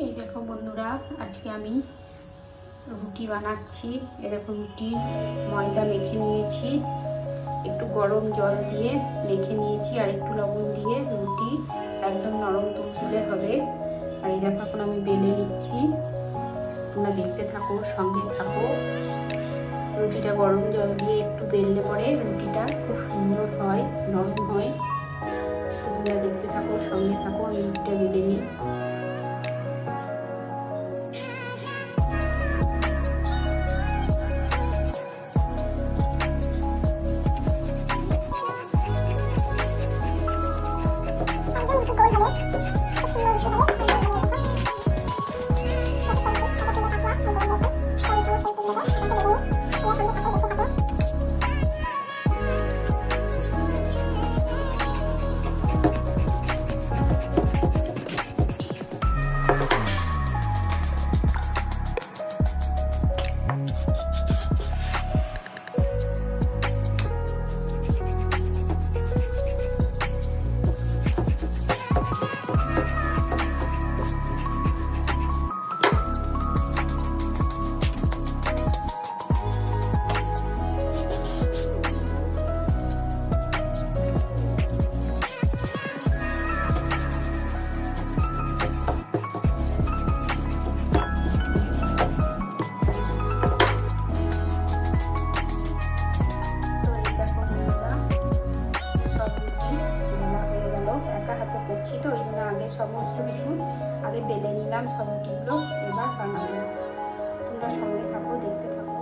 এই দেখো বন্ধুরা, আজকে আমি রুটি বানাচ্ছি। এই দেখো রুটির ময়দা মেখে নিয়েছি, একটু গরম জল দিয়ে মেখে নিয়েছি আর একটু লবণ দিয়ে রুটি একদম নরম তুলতুলে হবে। আর এই দেখো এখন আমি বেলে নিচ্ছি, তোমরা দেখতে থাকো, সঙ্গে থাকো। রুটিটা গরম জল দিয়ে একটু বেললে পরে রুটিটা খুব সুন্দর হয়, নরম হয়। তো তোমরা দেখতে থাকো, সঙ্গে থাকো, আমি রুটিটা বেলে নিই। তো ওই জন্য আগে সমস্ত কিছু আগে বেলে নিলাম, সব রুটিগুলো এবার বানাবো। তোমরা সঙ্গে থাকো, দেখতে থাকো।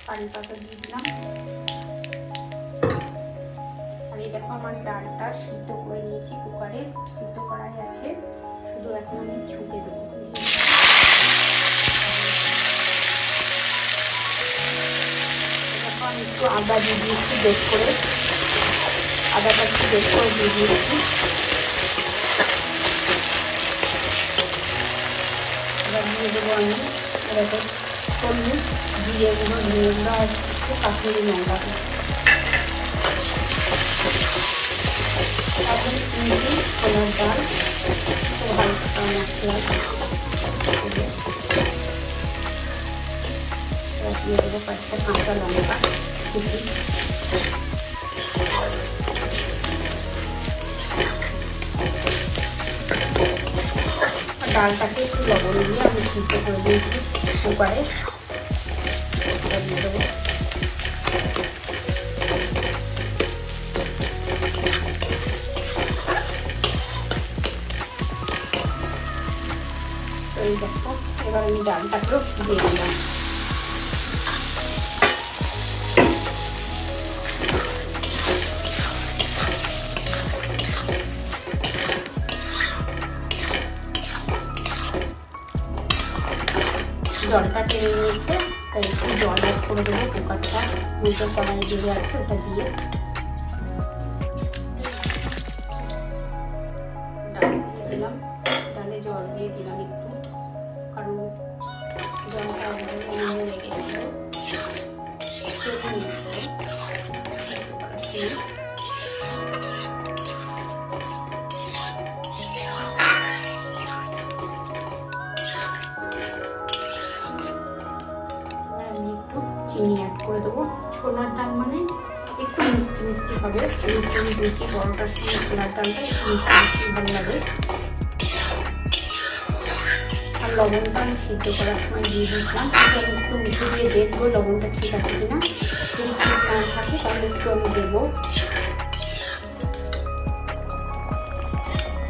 কারি পাতা দিয়ে দিলাম। আর এই দেখো আমার ডালটা সিদ্ধ করে নিয়েছি, কুকারে সিদ্ধ করাই আছে, শুধু এখন আমি ছুঁকে দেবো। আমি একটু আদা দিয়ে দিয়েছি, বেশ করে আদাটা একটু বেশ করে দিয়ে দিয়েছি। এবার দিয়ে দেবো আমি এরকম হলুদ, জিরে গুঁড়ো, ধনে গুঁড়ো আর একটু কাশ্মীরি লঙ্কা। তারপরে চিংড়ি, ছোলার ডাল, একটু হালকা মশলা দিয়ে দেবো কয়েকটা কাঁচা লঙ্কা কুচি। ডালটাকে একটু লবণ দিয়ে আমি সিদ্ধ করে দিয়েছি কুকারে, দিয়ে দেবো। এই দেখো এবার আমি ডালটাকেও দিয়ে দিলাম। জলটা টেনে নিয়েছে, তাই একটু জল অ্যাড করে দেবো। কুকারটা উল্টো কড়াই দিয়ে আছে ওটা দিয়ে ডাল দিয়ে দিলাম। ডালে জল দিয়ে দিলাম একটু, কারণ জলটা কমে লেগেছিল। চিনি অ্যাড করে দেবো। ছোলার ডাল মানে একটু মিষ্টি মিষ্টি হবে, লুচি বড়টার সঙ্গে ছোলার ডালটা একটু মিষ্টি মিষ্টি ভালো লাগে। আর লবণটা আমি সিদ্ধ করার সময় দিয়ে দিয়েছিলাম, একটু মুখে দিয়ে দেখবো লবণটা ঠিক আছে কিনা। যদি ঠিক না থাকে তাহলে একটু আমি দেবো।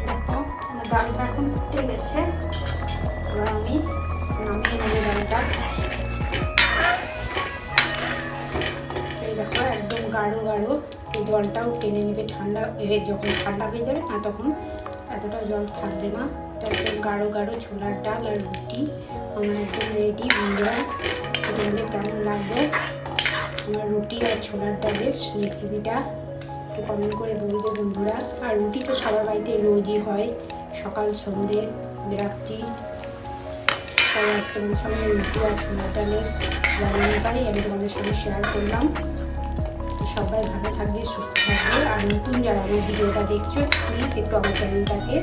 দেখো ডালটা এখন ফুটে গেছে, এবার আমি নামিয়ে নেবো ডালটা। দেখো একদম গাঢ় গাঢ়, এই জলটাও টেনে নেবে। ঠান্ডা যখন ঠান্ডা হয়ে যাবে না তখন এতটা জল থাকবে না। তো একদম গাঢ় গাঢ় ছোলার ডাল আর রুটি আমার একদম রেডি। বন্ধুরা তোমাদের কেমন লাগবে আমার রুটি আর ছোলার ডালের রেসিপিটা একটু কমেন্ট করে বলবে বন্ধুরা। আর রুটি তো সবার বাড়িতে রোজই হয়, সকাল সন্ধ্যে রাত্রি সবাই আজকে আমাদের সঙ্গে রুটি আর ছোলার ডালের রান্নাটাই আমি তোমাদের সঙ্গে শেয়ার করলাম। সবাই ভালো থাকবে, সুস্থ থাকবে। আর নতুন যারা আমার ভিডিওটা দেখছো প্লিজ একটু আমার চ্যানেলটাকে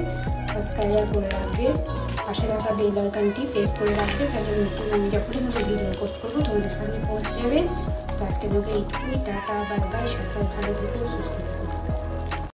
সাবস্ক্রাইব করে রাখবে, পাশে থাকা বেল আইকনটি প্রেস করে রাখবে, তাহলে নতুন আমি যখনই মতো ভিডিও পোস্ট করবো তোমাদের সামনে পৌঁছে যাবে। তো আজকের মতো এইটুকুই, টাটা বাই বাই। সবাই ভালো থেকো, সুস্থ থাকবে।